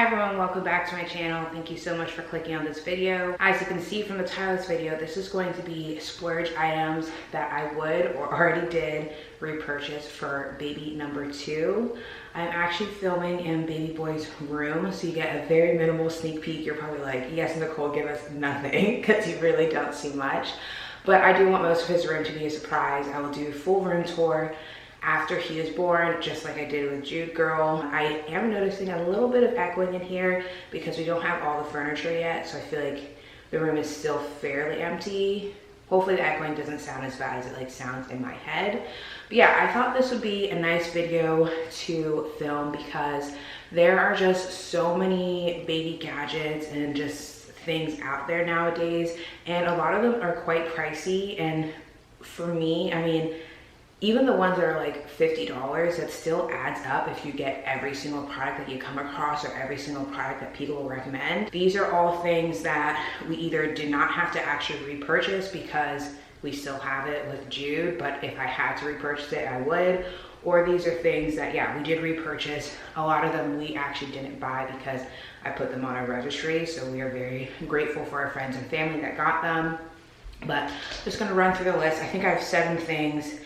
everyone, welcome back to my channel. Thank you so much for clicking on this video. As you can see from the title of this video, this is going to be splurge items that I would or already did repurchase for baby number 2. I'm actually filming in baby boy's room, so you get a very minimal sneak peek. You're probably like, yes, Nicole, give us nothing, because you really don't see much. But I do want most of his room to be a surprise. I will do a full room tour after he is born, just like I did with Jude Girl. I am noticing a little bit of echoing in here because we don't have all the furniture yet, so I feel like the room is still fairly empty. Hopefully the echoing doesn't sound as bad as it sounds in my head. But yeah, I thought this would be a nice video to film because there are just so many baby gadgets and just things out there nowadays, and a lot of them are quite pricey. And for me, I mean, even the ones that are like $50, that still adds up if you get every single product that you come across or every single product that people will recommend. These are all things that we either did not have to actually repurchase because we still have it with Jude, but if I had to repurchase it, I would. Or these are things that, yeah, we did repurchase. A lot of them we actually didn't buy because I put them on a registry, so we are very grateful for our friends and family that got them. But just gonna run through the list. I think I have 7 things.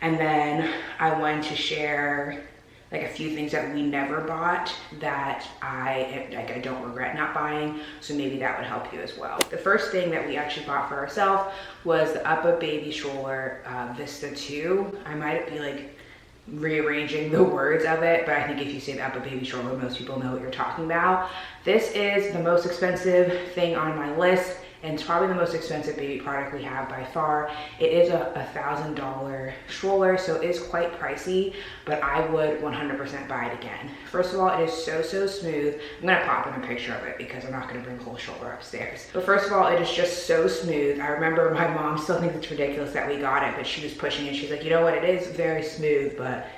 And then I wanted to share like a few things that we never bought that I don't regret not buying. So maybe that would help you as well. The first thing that we actually bought for ourselves was the Uppa baby stroller Vista 2. I might be like rearranging the words of it, but I think if you say the Uppa baby stroller, most people know what you're talking about. This is the most expensive thing on my list, and it's probably the most expensive baby product we have by far. It is a $1,000 stroller, so it is quite pricey, but I would 100% buy it again. First of all, it is so smooth. I'm gonna pop in a picture of it because I'm not gonna bring the whole stroller upstairs. But first of all, it is just so smooth. I remember my mom still thinks it's ridiculous that we got it, but she was pushing it. She's like, you know what, it is very smooth, but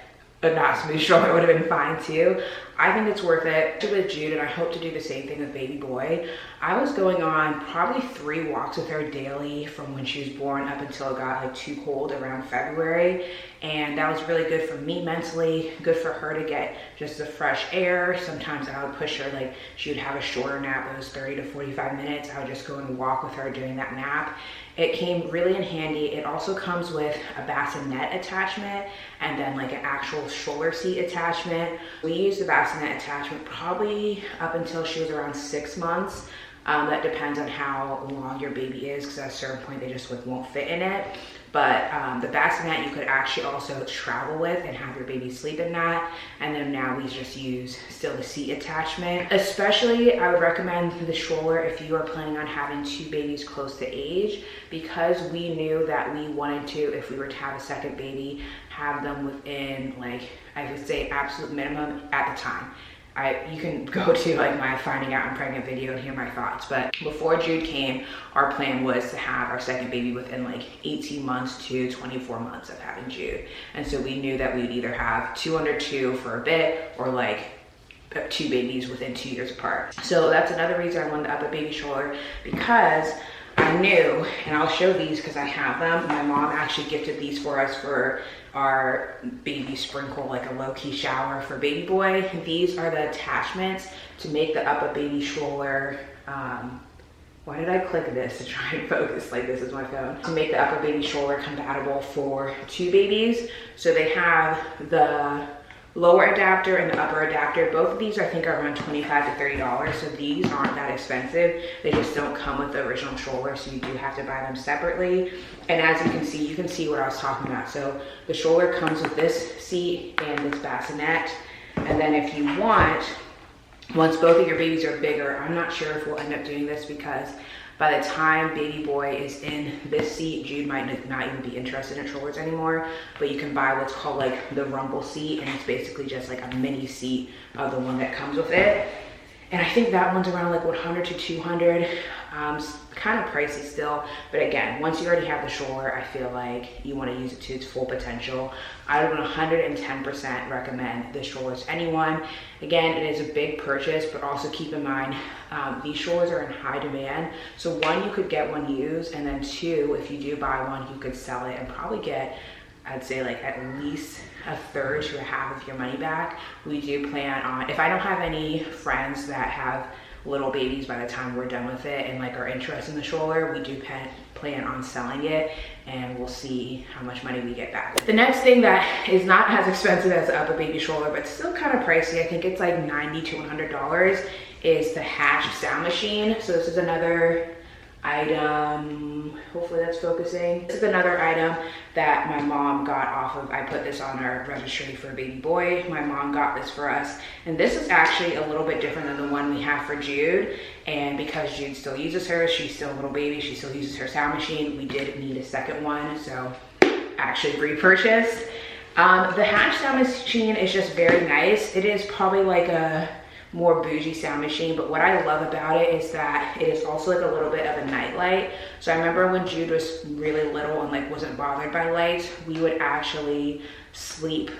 a not smooth stroller would have been fine too. I think it's worth it with Jude, and I hope to do the same thing with baby boy. I was going on probably 3 walks with her daily from when she was born up until it got like too cold around February, and that was really good for me mentally, good for her to get just the fresh air. Sometimes I would push her, like she would have a shorter nap that was 30 to 45 minutes. I would just go and walk with her during that nap. It came really in handy. It also comes with a bassinet attachment and then like an actual stroller seat attachment. We used the bassinet attachment probably up until she was around 6 months. That depends on how long your baby is, because at a certain point they just won't fit in it. But the bassinet you could actually also travel with and have your baby sleep in that. And then now we just use still the seat attachment. Especially I would recommend the stroller if you are planning on having 2 babies close to age, because we knew that we wanted to, if we were to have a second baby, have them within, like, I would say absolute minimum at the time. You can go to like my finding out I'm pregnant video and hear my thoughts, but before Jude came, our plan was to have our second baby within like 18 months to 24 months of having Jude. And so we knew that we'd either have 2 under 2 for a bit, or like 2 babies within 2 years apart. So that's another reason I wanted the Uppa baby stroller, because I knew, and I'll show these because I have them. My mom actually gifted these for us for our baby sprinkle, like a low-key shower for baby boy. These are the attachments to make the Uppa baby stroller. Why did I click this to try and focus? Like, this is my phone. To make the Uppa baby stroller compatible for 2 babies. So they have the lower adapter and the upper adapter. Both of these I think are around $25 to $30, so these aren't that expensive. They just don't come with the original stroller, so you do have to buy them separately. And as you can see what I was talking about. So the stroller comes with this seat and this bassinet. And then if you want, once both of your babies are bigger, I'm not sure if we'll end up doing this because by the time baby boy is in this seat, Jude might not even be interested in strollers anymore, but you can buy what's called like the rumble seat, and it's basically just like a mini seat of the one that comes with it. And I think that one's around like 100 to 200, kind of pricey still. But again, once you already have the stroller, I feel like you want to use it to its full potential. I would 110% recommend this stroller to anyone. Again, it is a big purchase, but also keep in mind, these strollers are in high demand. So 1, you could get one used, and then 2, if you do buy one, you could sell it and probably get I'd say like at least a third to a half of your money back. We do plan on, if I don't have any friends that have little babies by the time we're done with it and like are interested in the stroller, we do plan on selling it, and we'll see how much money we get back. The next thing that is not as expensive as the uppa baby stroller, but still kind of pricey, I think it's like $90 to $100, is the Hatch sound machine. So this is another item, hopefully that's focusing. This is another item that my mom got off of, I put this on our registry for a baby boy. My mom got this for us, and this is actually a little bit different than the one we have for Jude. And because Jude still uses hers, she's still a little baby, she still uses her sound machine, we did need a second one, so actually repurchased. The Hatch sound machine is just very nice. It is probably like a more bougie sound machine, but what I love about it is that it is also like a little bit of a night light. So I remember when Jude was really little and like wasn't bothered by lights, we would actually sleep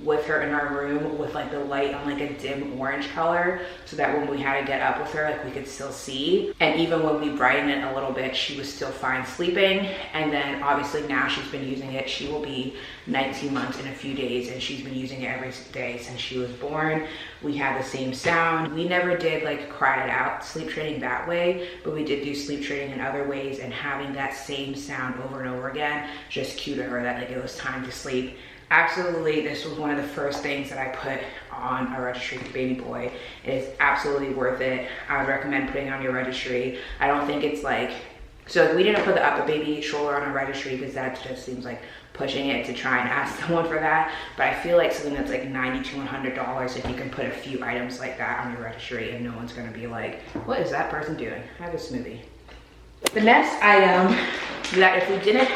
with her in our room with like the light on like a dim orange color, so that when we had to get up with her, like we could still see. And even when we brighten it a little bit, she was still fine sleeping. And then obviously now she's been using it. She will be 19 months in a few days, and she's been using it every day since she was born. We had the same sound. We never did like cry it out sleep training that way, but we did do sleep training in other ways, and having that same sound over and over again just cued to her that like it was time to sleep. Absolutely, this was one of the first things that I put on a registry for baby boy. It is absolutely worth it. I would recommend putting it on your registry. I don't think it's like, so we didn't put the uppa baby stroller on a registry because that just seems like pushing it to try and ask someone for that. But I feel like something that's like $90 to $100, if you can put a few items like that on your registry, and no one's gonna be like, what is that person doing? I have a smoothie. The next item that if we didn't,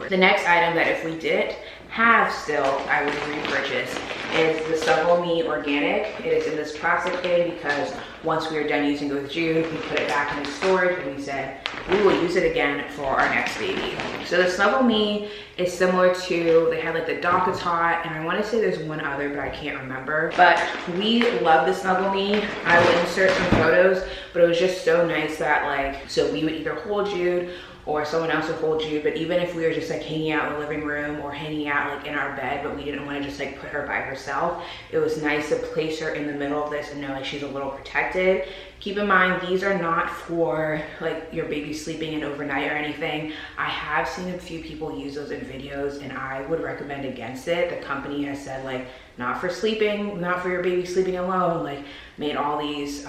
the next item that if we didn't have still, I would repurchase is the Snuggle organic. It is in this plastic thing because once we were done using it with Jude, we put it back into storage, and we said we will use it again for our next baby. So the Snuggle is similar to, they had like the Dock Tot, and I want to say there's one other, but I can't remember. But we love the Snuggle. I will insert some photos, but it was just so nice that like, so we would either hold Jude or someone else would hold you, but even if we were just like hanging out in the living room or hanging out like in our bed, but we didn't want to just like put her by herself, it was nice to place her in the middle of this and know like she's a little protected. Keep in mind, these are not for like your baby sleeping in overnight or anything. I have seen a few people use those in videos, and I would recommend against it. The company has said like, not for sleeping, not for your baby sleeping alone, like made all these,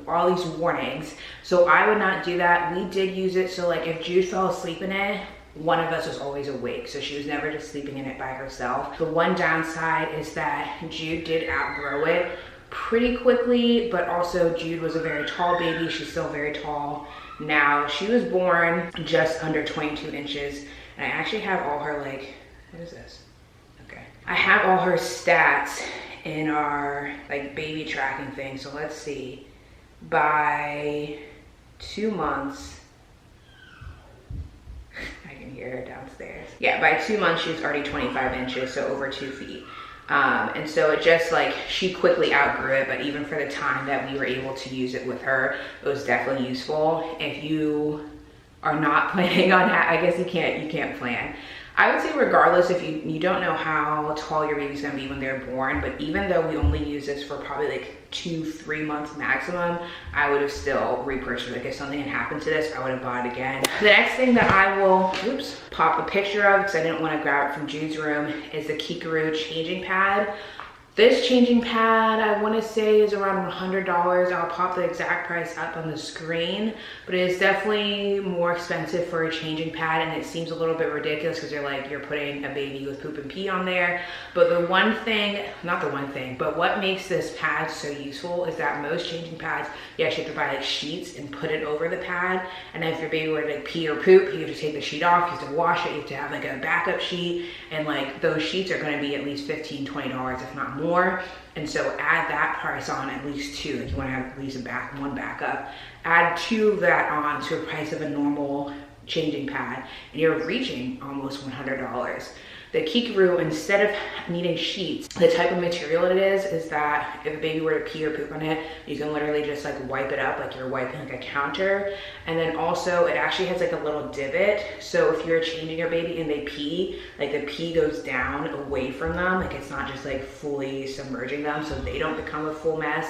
all these warnings. So I would not do that. We did use it, so like if Jude fell asleep in it, one of us was always awake, so she was never just sleeping in it by herself. The one downside is that Jude did outgrow it pretty quickly, but also Jude was a very tall baby. She's still very tall now. She was born just under 22 inches, and I actually have all her like, what is this? Okay, I have all her stats in our like baby tracking thing. So let's see, by 2 months, I can hear her downstairs. Yeah, by 2 months she was already 25 inches, so over 2 feet. And so it just like, she quickly outgrew it, but even for the time that we were able to use it with her, it was definitely useful. If you are not planning on that, I guess you can't plan. I would say regardless, if you don't know how tall your baby's gonna be when they're born, but even though we only use this for probably like 2-3 months maximum, I would have still repurchased it. Like if something had happened to this, I would have bought it again. The next thing that I will, pop a picture of, because I didn't want to grab it from Jude's room, is the Keekaroo changing pad. This changing pad, I want to say, is around $100. I'll pop the exact price up on the screen, but it is definitely more expensive for a changing pad, and it seems a little bit ridiculous because you're putting a baby with poop and pee on there. But the one thing, not the one thing, but what makes this pad so useful is that most changing pads, you actually have to buy like sheets and put it over the pad. And then if your baby were to like pee or poop, you have to take the sheet off, you have to wash it, you have to have like a backup sheet, and like those sheets are going to be at least $15-20, if not more. And so add that price on, at least two, like you want to have at least one backup. Add two of that on to the price of a normal changing pad, and you're reaching almost $100. The keekaroo, instead of needing sheets, the type of material it is that if a baby were to pee or poop on it, you can literally just like wipe it up like you're wiping like a counter. And then also it actually has like a little divot. So if you're changing your baby and they pee, like the pee goes down away from them. Like it's not just like fully submerging them so they don't become a full mess.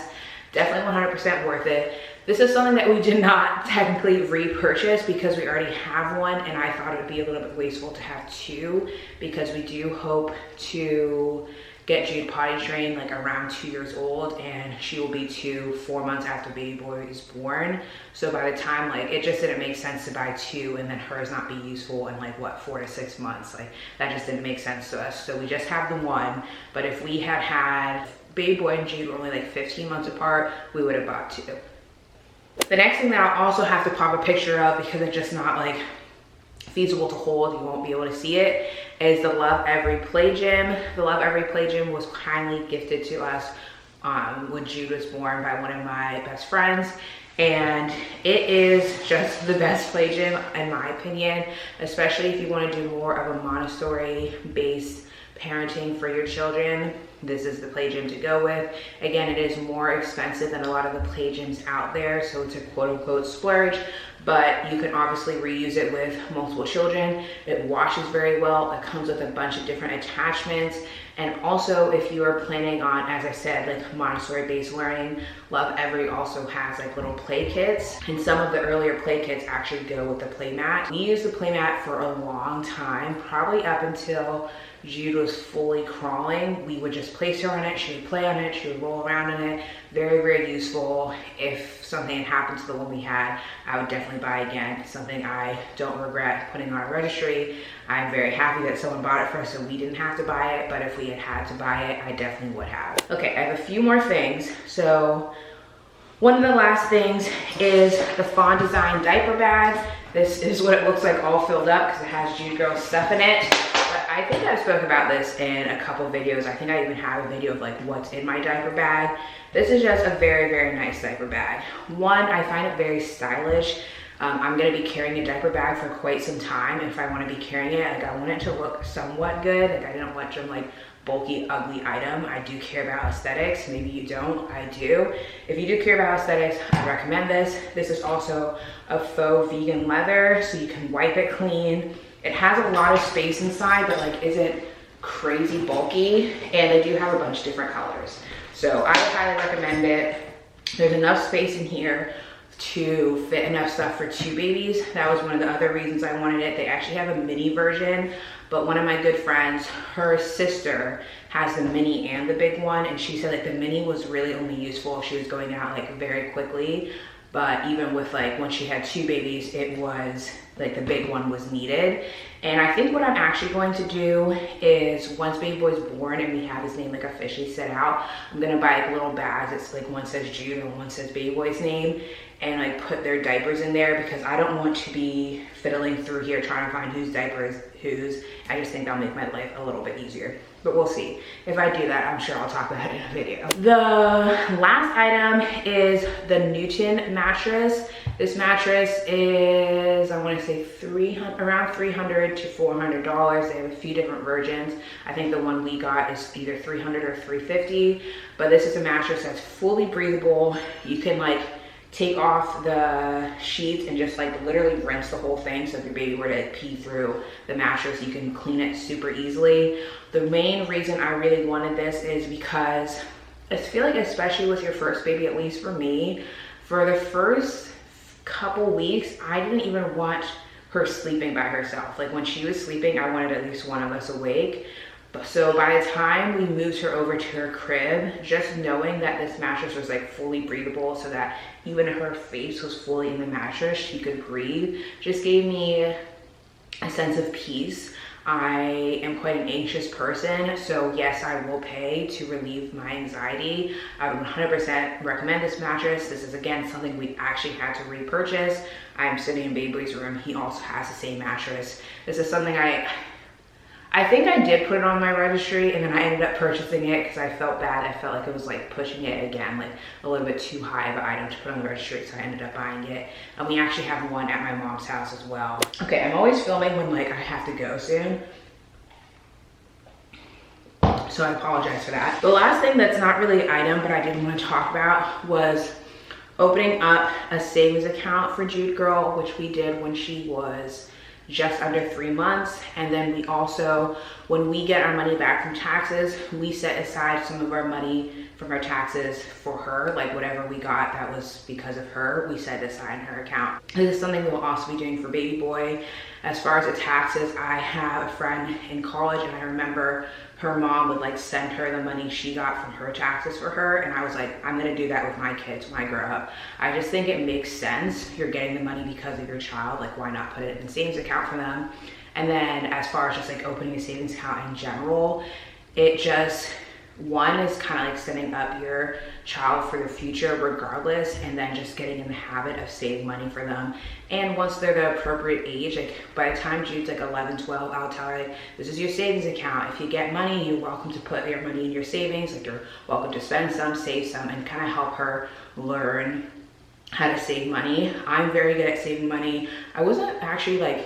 Definitely 100% worth it. This is something that we did not technically repurchase because we already have one, and I thought it would be a little bit wasteful to have two because we do hope to get Jude potty trained like around 2 years old, and she will be 4 months after baby boy is born. So by the time, like, it just didn't make sense to buy two and then hers not be useful in like what, 4 to 6 months. Like that just didn't make sense to us. So we just have the one, but if we had had baby boy and Jude were only like 15 months apart, we would have bought two. The next thing that I'll also have to pop a picture of because it's just not like feasible to hold, you won't be able to see it, is the lovevery play gym. The lovevery play gym was kindly gifted to us when Jude was born by one of my best friends. And it is just the best play gym in my opinion, especially if you want to do more of a Montessori based parenting for your children. This is the play gym to go with. Again, it is more expensive than a lot of the play gyms out there, so it's a quote unquote splurge, but you can obviously reuse it with multiple children. It washes very well. It comes with a bunch of different attachments. And also if you are planning on, as I said, like Montessori based learning, lovevery also has like little play kits, and some of the earlier play kits actually go with the play mat. We used the play mat for a long time, probably up until Jude was fully crawling. We would just place her on it, she would play on it, she would roll around in it. Very, very useful. If something had happened to the one we had, I would definitely buy again. It's something I don't regret putting on a registry. I'm very happy that someone bought it for us so we didn't have to buy it, but if we had had to buy it, I definitely would have. Okay, I have a few more things. So one of the last things is the Fawn Design diaper bag. This is what it looks like all filled up because it has Jude Girl stuff in it. But I think I've spoken about this in a couple videos. I think I even have a video of like what's in my diaper bag. This is just a very, very nice diaper bag. One, I find it very stylish. I'm gonna be carrying a diaper bag for quite some time. If I wanna be carrying it, like I want it to look somewhat good. Like I didn't want some like bulky, ugly item. I do care about aesthetics. Maybe you don't, I do. If you do care about aesthetics, I recommend this. This is also a faux vegan leather, so you can wipe it clean. It has a lot of space inside, but like isn't crazy bulky, and they do have a bunch of different colors. So I would highly recommend it. There's enough space in here to fit enough stuff for 2 babies. That was one of the other reasons I wanted it. They actually have a mini version, but one of my good friends, her sister has the mini and the big one, and she said like the mini was really only useful if she was going out like very quickly. But even with like when she had 2 babies, it was like the big one was needed. And I think what I'm actually going to do is once baby boy's born and we have his name like officially set out, I'm gonna buy like little bags. It's like one says Jude and one says baby boy's name, and like put their diapers in there because I don't want to be fiddling through here trying to find whose diaper is whose. I just think that'll make my life a little bit easier. But we'll see. If I do that, I'm sure I'll talk about it in a video. The last item is the Newton mattress. This mattress is, I want to say around $300 to $400. They have a few different versions. I think the one we got is either $300 or $350. But this is a mattress that's fully breathable. You can like take off the sheets and just like literally rinse the whole thing. So if your baby were to pee through the mattress, you can clean it super easily. The main reason I really wanted this is because I feel like, especially with your first baby, at least for me, for the first couple weeks, I didn't even want her sleeping by herself. Like when she was sleeping, I wanted at least one of us awake. So by the time we moved her over to her crib, just knowing that this mattress was like fully breathable so that even her face was fully in the mattress, she could breathe, just gave me a sense of peace. I am quite an anxious person, so yes, I will pay to relieve my anxiety. I would 100% recommend this mattress. This is again something we actually had to repurchase. I am sitting in baby's room. He also has the same mattress. This is something I think I did put it on my registry, and then I ended up purchasing it because I felt bad. I felt like it was like pushing it again, like a little bit too high of an item to put on the registry, so I ended up buying it. And we actually have one at my mom's house as well. Okay, I'm always filming when like I have to go soon. So I apologize for that. The last thing that's not really an item, but I did want to talk about was opening up a savings account for Jude Girl, which we did when she was just under 3 months. And then we also, when we get our money back from taxes, we set aside some of our money from our taxes for her, like whatever we got that was because of her, we set aside in her account. This is something we'll also be doing for baby boy. As far as the taxes, I have a friend in college, and I remember her mom would like send her the money she got from her taxes for her, and I was like, I'm gonna do that with my kids when I grow up. I just think it makes sense. You're getting the money because of your child, like why not put it in a savings account for them? And then as far as just like opening a savings account in general, it just, one is kind of like setting up your child for the future regardless, and then just getting in the habit of saving money for them. And once they're the appropriate age, like by the time Jude's like 11, 12, I'll tell her, like, this is your savings account. If you get money, you're welcome to put your money in your savings. Like you're welcome to spend some, save some, and kind of help her learn how to save money. I'm very good at saving money. I wasn't actually like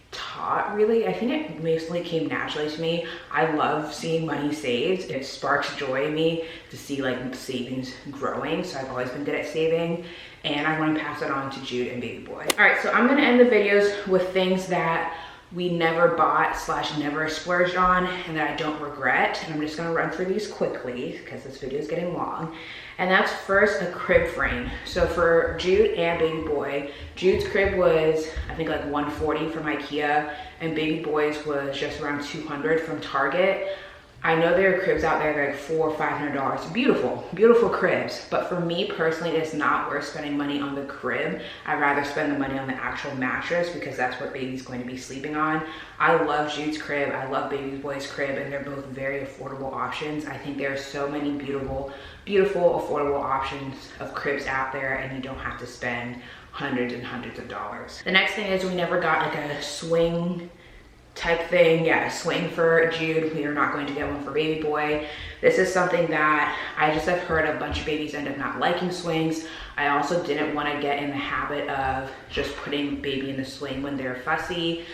taught really. I think it mostly came naturally to me. I love seeing money saved. It sparks joy in me to see like savings growing. So I've always been good at saving, and I want to pass it on to Jude and baby boy. All right, so I'm going to end the videos with things that we never bought / never splurged on and that I don't regret. And I'm just going to run through these quickly because this video is getting long. And that's first a crib frame. So for Jude and baby boy, Jude's crib was I think like $140 from IKEA, and baby boy's was just around $200 from Target. I know there are cribs out there that are like $400 or $500. Beautiful, beautiful cribs. But for me personally, it's not worth spending money on the crib. I'd rather spend the money on the actual mattress because that's what baby's going to be sleeping on. I love Jude's crib. I love baby boy's crib, and they're both very affordable options. I think there are so many beautiful, affordable options of cribs out there, and you don't have to spend hundreds and hundreds of dollars. The next thing is we never got like a swing type thing. Yeah, a swing for Jude. We are not going to get one for baby boy. This is something that I just have heard a bunch of babies end up not liking swings. I also didn't want to get in the habit of just putting baby in the swing when they're fussy.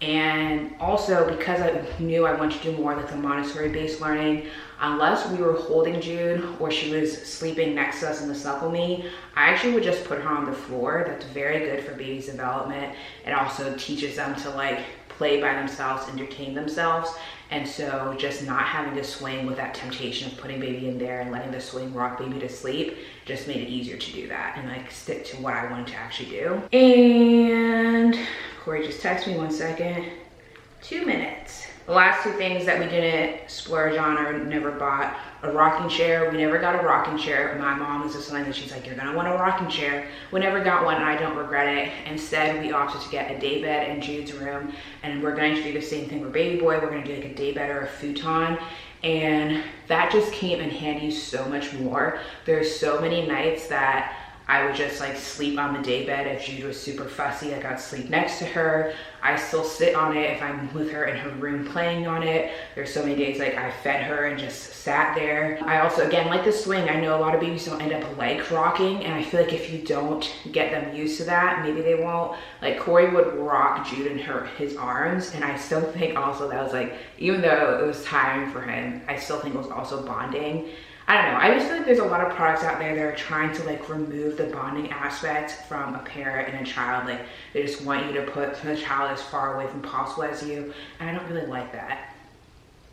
And also because I knew I wanted to do more like the Montessori-based learning, unless we were holding Jude or she was sleeping next to us in the snuggle me, I actually would just put her on the floor. That's very good for baby's development. It also teaches them to like play by themselves, entertain themselves. And so just not having to swing with that temptation of putting baby in there and letting the swing rock baby to sleep just made it easier to do that and like stick to what I wanted to actually do. And Corey just texted me 1 second. 2 minutes. The last two things that we didn't splurge on or never bought, a rocking chair. We never got a rocking chair. My mom was just something that she's like, you're gonna want a rocking chair. We never got one, and I don't regret it. Instead, we opted to get a day bed in Jude's room, and we're going to do the same thing for baby boy. We're gonna do like a day bed or a futon, and that just came in handy so much more. There's so many nights that I would just like sleep on the day bed if Jude was super fussy. Like I'd sleep next to her. I still sit on it if I'm with her in her room playing on it. There's so many days like I fed her and just sat there. I also, again, like the swing, I know a lot of babies don't end up like rocking, and I feel like if you don't get them used to that, maybe they won't. Like Corey would rock Jude in his arms, and I still think also that was like, even though it was tiring for him, I still think it was also bonding. I don't know, I just feel like there's a lot of products out there that are trying to like remove the bonding aspect from a parent and a child. Like they just want you to put the child as far away from possible as you, and I don't really like that.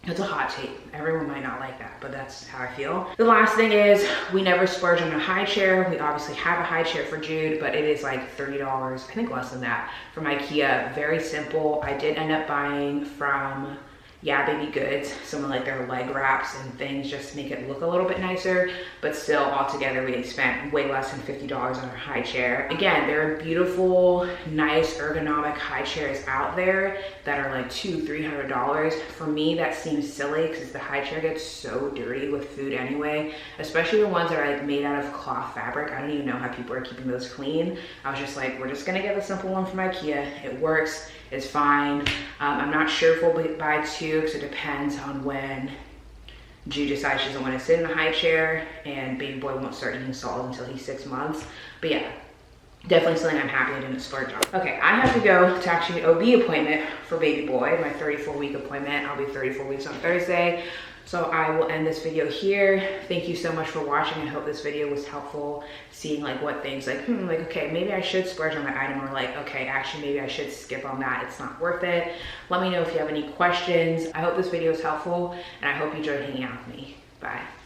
It's a hot take. Everyone might not like that, but that's how I feel. The last thing is we never splurge on a high chair. We obviously have a high chair for Jude, but it is like $30, I think less than that, from IKEA. Very simple. I did end up buying from Baby Goods, some of like their leg wraps and things just to make it look a little bit nicer, but still altogether we spent way less than $50 on our high chair. Again, there are beautiful, nice ergonomic high chairs out there that are like $200–300. For me, that seems silly because the high chair gets so dirty with food anyway, especially the ones that are like made out of cloth fabric. I don't even know how people are keeping those clean. I was just like, we're just gonna get the simple one from IKEA. It works. Is fine. I'm not sure if we'll buy two because it depends on when Jude decides she doesn't want to sit in a high chair, and baby boy won't start eating salt until he's 6 months. But yeah, Definitely something I'm happy I didn't splurge on. Okay, I have to go to actually an OB appointment for baby boy, my 34-week appointment. I'll be 34 weeks on Thursday. So I will end this video here. Thank you so much for watching. I hope this video was helpful, seeing like what things like, okay, maybe I should splurge on that item, or like, okay, actually maybe I should skip on that. It's not worth it. Let me know if you have any questions. I hope this video was helpful, and I hope you enjoyed hanging out with me. Bye.